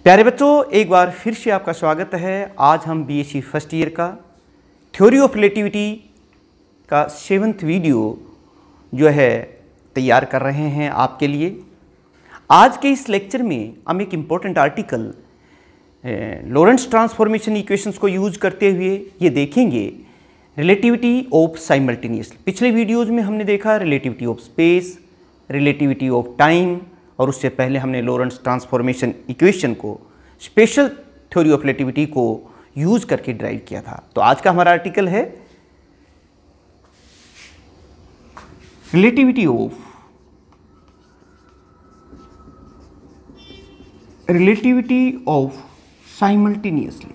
प्यारे बच्चों, एक बार फिर से आपका स्वागत है। आज हम बीएससी फर्स्ट ईयर का थ्योरी ऑफ रिलेटिविटी का 7वां वीडियो जो है तैयार कर रहे हैं आपके लिए। आज के इस लेक्चर में हम एक इम्पोर्टेंट आर्टिकल लॉरेंट्ज़ ट्रांसफॉर्मेशन इक्वेशंस को यूज करते हुए ये देखेंगे रिलेटिविटी ऑफ साइमल्टेनियसली। पिछले वीडियोज़ में हमने देखा relativity of space, relativity of time, और उससे पहले हमने लॉरेंट्ज़ ट्रांसफॉर्मेशन इक्वेशन को स्पेशल थ्योरी ऑफ रिलेटिविटी को यूज करके ड्राइव किया था। तो आज का हमारा आर्टिकल है रिलेटिविटी ऑफ साइमल्टेनियसली।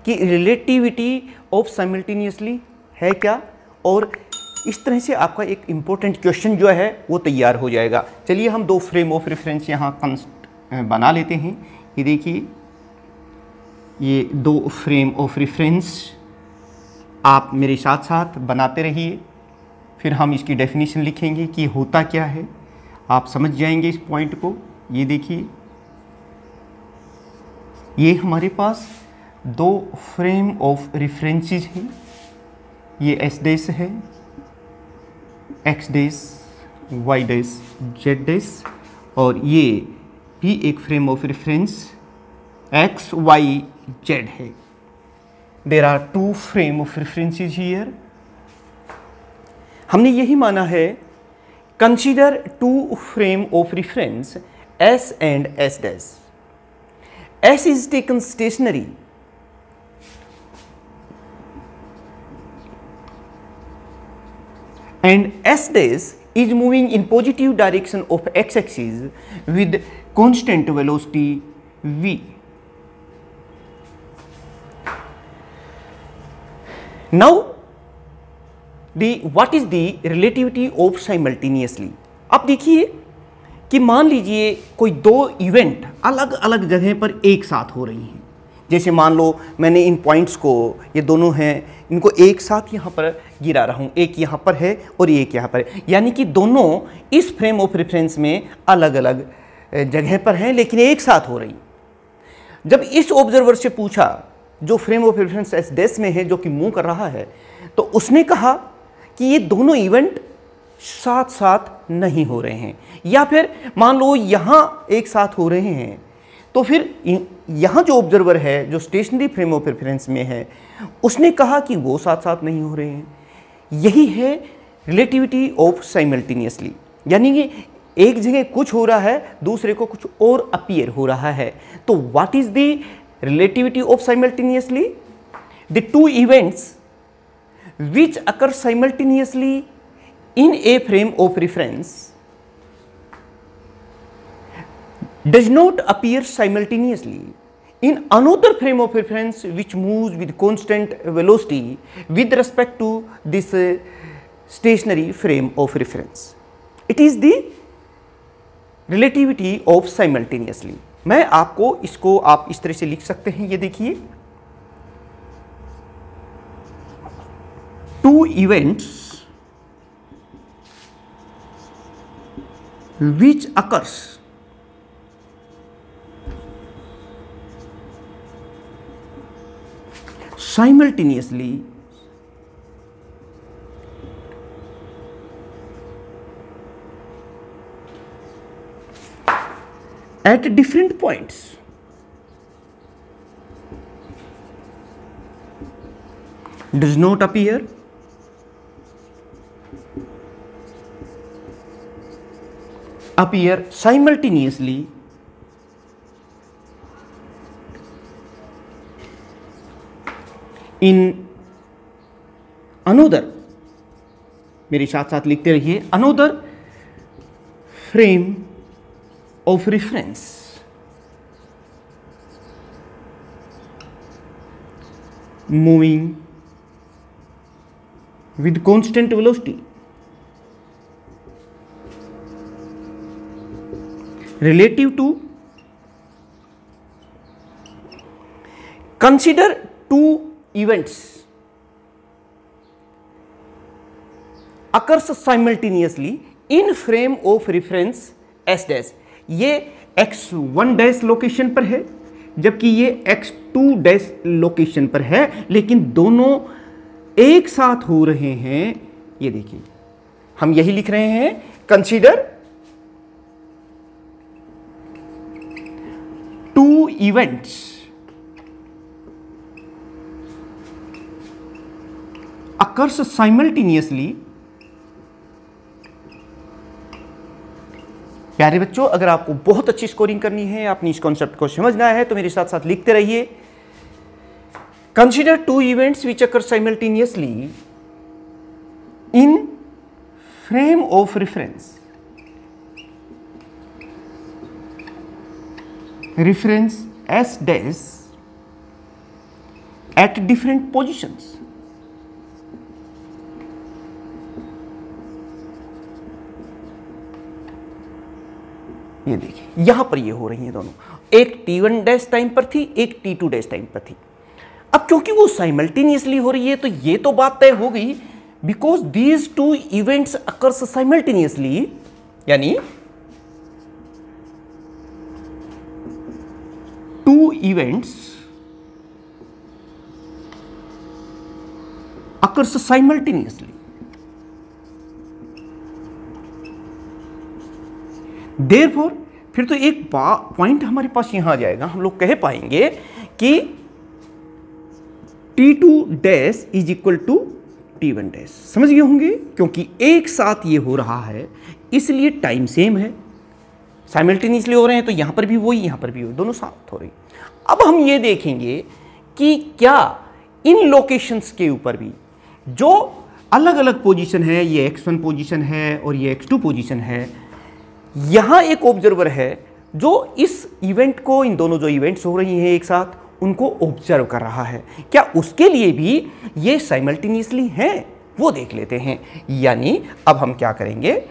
कि रिलेटिविटी ऑफ साइमल्टेनियसली है क्या, और इस तरह से आपका एक इम्पोर्टेंट क्वेश्चन जो है वो तैयार हो जाएगा। चलिए हम दो फ्रेम ऑफ रेफरेंस यहाँ बना लेते हैं। ये देखिए, ये दो फ्रेम ऑफ रेफरेंस आप मेरे साथ साथ बनाते रहिए, फिर हम इसकी डेफिनेशन लिखेंगे कि होता क्या है, आप समझ जाएंगे इस पॉइंट को। ये देखिए, ये हमारे पास दो फ्रेम ऑफ रेफरेंसेस हैं। ये एस डैश है, X dash, Y dash, Z dash, और ये भी एक frame of reference X Y Z है। There are two frame of references here. हमने यही माना है, consider two frame of reference S and S dash. S is taken stationary and S dash is moving in positive direction of x-axis with constant velocity v. Now what is the relativity of simultaneously? अब देखिए कि मान लीजिए कोई दो event अलग अलग जगह पर एक साथ हो रही हैं। जैसे मान लो मैंने इन पॉइंट्स को, ये दोनों हैं, इनको एक साथ यहाँ पर गिरा रहा हूँ। एक यहाँ पर है और एक यहाँ पर है, यानी कि दोनों इस फ्रेम ऑफ रेफरेंस में अलग अलग जगह पर हैं लेकिन एक साथ हो रही। जब इस ऑब्जर्वर से पूछा जो frame of reference S dash में है, जो कि मूव कर रहा है, तो उसने कहा कि ये दोनों इवेंट साथ साथ नहीं हो रहे हैं। या फिर मान लो यहाँ एक साथ हो रहे हैं, तो फिर यहाँ जो ऑब्जर्वर है जो स्टेशनरी फ्रेम ऑफ रेफरेंस में है, उसने कहा कि वो साथ साथ नहीं हो रहे हैं। यही है रिलेटिविटी ऑफ साइमल्टेनियसली, यानी कि एक जगह कुछ हो रहा है, दूसरे को कुछ और अपीयर हो रहा है। तो what is the relativity of simultaneously? The two events which occur simultaneously in a frame of reference does not appear simultaneously in another frame of reference which moves with constant velocity with respect to this stationary frame of reference. It is the relativity of simultaneously. मैं आपको इसको आप इस तरह से लिख सकते हैं। ये देखिए, two events which occurs simultaneously at different points does not appear simultaneously in another, मेरे साथ साथ लिखते रहिए, another frame of reference moving with constant velocity relative to, consider two events occurs simultaneously in frame of reference S dash, ये x1 dash location पर है जबकि ये x2 डैश लोकेशन पर है, लेकिन दोनों एक साथ हो रहे हैं। ये देखिए हम यही लिख रहे हैं, consider two events occurs simultaneously. प्यारे बच्चों, अगर आपको बहुत अच्छी स्कोरिंग करनी है, आपने इस कॉन्सेप्ट को समझना है, तो मेरे साथ साथ लिखते रहिए। Consider two events which occur simultaneously in frame of reference S dash at different positions. ये देखिए यहां पर ये हो रही हैं दोनों, एक t1 डैश टाइम पर थी, एक t2 डैश टाइम पर थी। अब क्योंकि वो साइमल्टेनियसली हो रही है तो ये तो बात तय हो गई, because these two events occurs simultaneously, यानी two events occurs simultaneously. Therefore फिर तो एक पॉइंट हमारे पास यहां आ जाएगा, हम लोग कह पाएंगे कि t2 dash is equal to t1 dash. समझ गए होंगे, क्योंकि एक साथ ये हो रहा है इसलिए टाइम सेम है, साइमल्टेनियसली हो रहे हैं तो यहां पर भी वही, यहां पर भी वही, दोनों साथ हो रही। अब हम ये देखेंगे कि क्या इन लोकेशंस के ऊपर भी जो अलग अलग पोजीशन है, ये x1 पोजीशन है और ये x2 पोजीशन है, यहां एक ऑब्जर्वर है जो इस इवेंट को, इन दोनों जो इवेंट्स हो रही हैं एक साथ, उनको ऑब्जर्व कर रहा है। क्या उसके लिए भी ये साइमल्टेनियसली हैं, वो देख लेते हैं। यानी अब हम क्या करेंगे,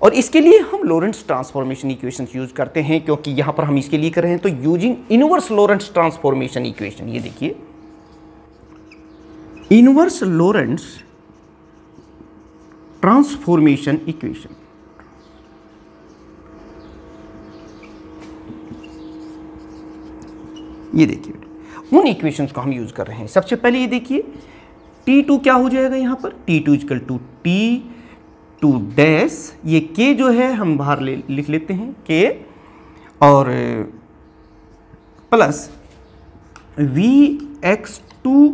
और इसके लिए हम लॉरेंट्ज ट्रांसफॉर्मेशन इक्वेशंस यूज करते हैं, क्योंकि यहां पर हम इसके लिए कर रहे हैं तो यूजिंग इनवर्स लॉरेंट्ज ट्रांसफॉर्मेशन इक्वेशन। ये देखिए इनवर्स लॉरेंट्ज ट्रांसफॉर्मेशन इक्वेशन, ये देखिए उन इक्वेशंस को हम यूज कर रहे हैं। सबसे पहले ये देखिए T2 क्या हो जाएगा, यहां पर T2 equal to T2 dash, ये K जो है हम बाहर लिख लेते हैं K, और plus Vx2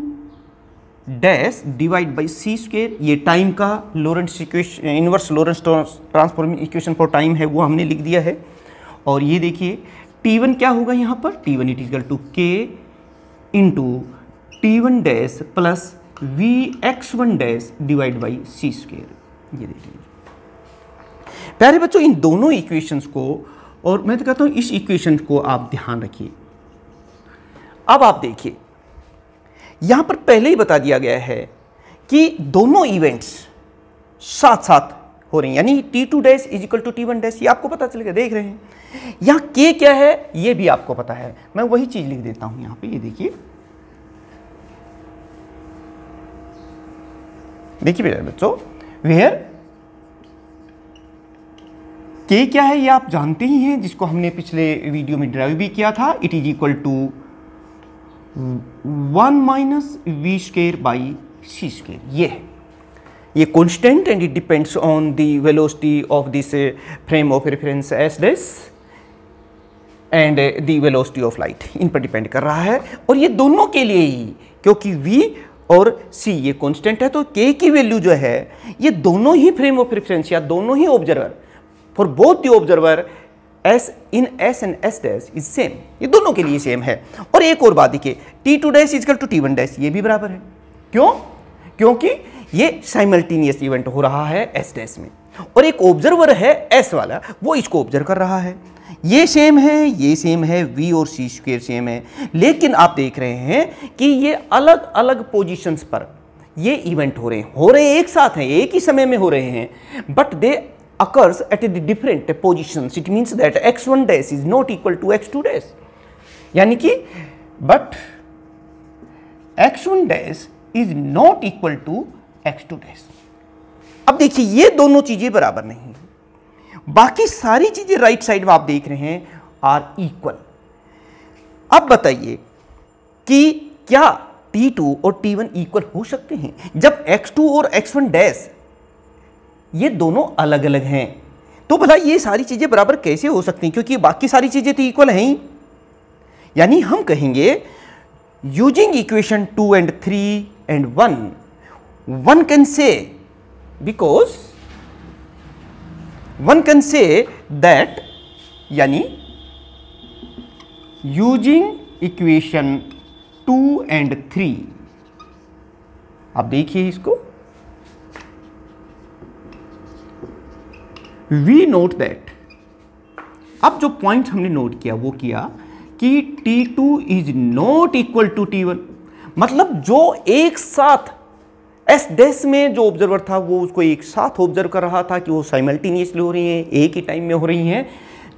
dash divide by C square, ये टाइम का Lorentz equation, inverse Lorentz transform equation for time है, वो हमने लिख दिया है। और ये देखिए T1 क्या होगा यहाँ पर, T1 it equal to K into T1 dash plus Vx1 dash divide by C square. ये देख लीजिए प्यारे बच्चों, इन दोनों इक्वेशंस को, और मैं तो कहता हूँ इस इक्वेशन को आप ध्यान रखिए। अब आप देखिए यहां पर पहले ही बता दिया गया है कि दोनों इवेंट्स साथ साथ हो रही हैं, यानी T2 dash is equal to T1 dash, ये आपको पता चलेगा, देख रहे हैं। यहां K क्या है ये भी आपको पता है, मैं वही चीज लिख देता हूं यहां पे। ये देखिए मेरे बच्चों, वेयर K क्या है ये आप जानते ही हैं, जिसको हमने पिछले वीडियो में ड्राइव भी किया था। It is equal to 1 minus V square by C square. ये है, ये constant and it depends on the velocity of this frame of reference S dash and the velocity of light, इन पर depend कर रहा है। और ये दोनों के लिए ही, क्योंकि v और c ये कांस्टेंट है, तो k की वैल्यू जो है ये दोनों ही फ्रेम ऑफ रेफरेंस या दोनों ही observer, for both the observer S in S and S dash is same, ये दोनों के लिए सेम है। और एक और बात देखिए, T2 dash equal to T1 dash, ये भी बराबर है। क्यों? क्योंकि ये साइमल्टेनियस इवेंट हो रहा है S डैश में, और एक ऑब्जर्वर है S वाला, वो इसको ऑब्जर्व कर रहा है। ये सेम है, ये सेम है, V और C स्क्वायर सेम है, लेकिन आप देख रहे हैं कि ये अलग अलग पोजीशंस पर ये इवेंट हो रहे हैं, एक साथ हैं, एक ही समय में हो रहे हैं, but they occurs at the different positions. It means that x1 dash is not equal to x2 dash, यानी कि but x1 dash is not equal to x2 dash। अब देखिए ये दोनों चीजें बराबर नहीं, बाकी सारी चीजें राइट साइड में आप देख रहे हैं आर इक्वल। अब बताइए कि क्या T2 और T1 इक्वल हो सकते हैं जब x2 और x1 डैश ये दोनों अलग अलग हैं? तो भला ये सारी चीजें बराबर कैसे हो सकती हैं, क्योंकि बाकी सारी चीजें तो इक्वल हैं ही। यानी हम कहेंगे using equation 2 and 3 and 1 can say, because one can say that, यानी यूजिंग इक्वेशन 2 and 3, आप देखिए इसको, वी नोट दैट, अब जो पॉइंट हमने नोट किया वो किया कि T2 is not equal to T1, मतलब जो एक साथ एस डैश में जो ऑब्जर्वर था वो उसको एक साथ ऑब्जर्व कर रहा था कि वो साइमल्टेनियसली हो रही हैं, एक ही टाइम में हो रही हैं।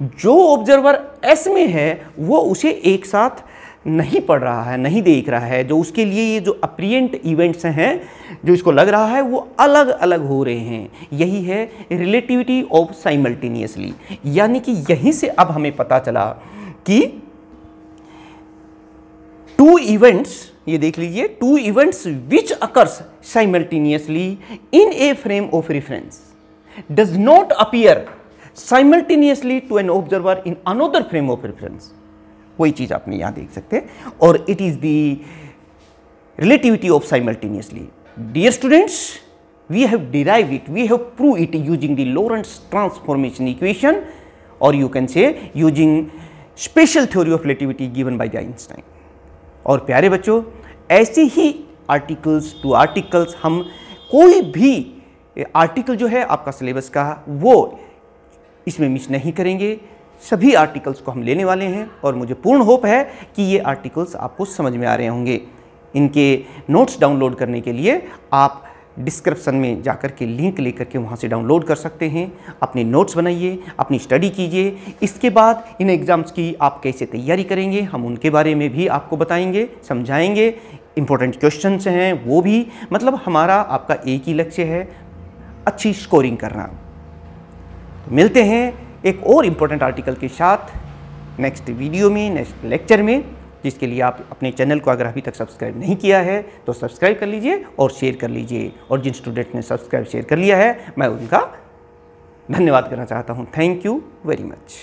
जो ऑब्जर्वर एस में है वो उसे एक साथ नहीं पढ़ रहा है, नहीं देख रहा है, जो उसके लिए ये जो अप्रियंट इवेंट्स हैं जो इसको लग रहा है वो अलग अलग हो रहे हैं। यही है रिलेटिविटी ऑफ साइमल्टेनियसली। यानी कि यहीं से अब हमें पता चला कि टू इवेंट्स, ये देख लीजिए, two events which occurs simultaneously in a frame of reference does not appear simultaneously to an observer in another frame of reference. वही चीज आपने यहां देख सकते हैं, और it is the relativity of simultaneously. Dear students, we have derived it, we have prove it using the Lorentz transformation equation, और you can say using special theory of relativity given by Einstein. और प्यारे बच्चों, ऐसे ही articles to articles, हम कोई भी article जो है आपका सिलेबस का वो इसमें मिस नहीं करेंगे। सभी आर्टिकल्स को हम लेने वाले हैं और मुझे पूर्ण होप है कि ये आर्टिकल्स आपको समझ में आ रहे होंगे। इनके नोट्स डाउनलोड करने के लिए आप डिस्क्रिप्शन में जाकर के लिंक लेकर के वहाँ से डाउनलोड कर सकते हैं। अपने नोट्स बनाइए, अपनी स्टडी कीजिए। इसके बाद इन एग्ज़ाम्स की आप कैसे तैयारी करेंगे हम उनके बारे में भी आपको बताएंगे, समझाएंगे। इंपॉर्टेंट क्वेश्चंस हैं वो भी, मतलब हमारा आपका एक ही लक्ष्य है, अच्छी स्कोरिंग करना। तो मिलते हैं एक और इम्पोर्टेंट आर्टिकल के साथ नेक्स्ट वीडियो में, नेक्स्ट लेक्चर में, जिसके लिए आप अपने चैनल को अगर अभी तक सब्सक्राइब नहीं किया है तो सब्सक्राइब कर लीजिए और शेयर कर लीजिए। और जिन स्टूडेंट ने सब्सक्राइब शेयर कर लिया है मैं उनका धन्यवाद करना चाहता हूँ। Thank you very much.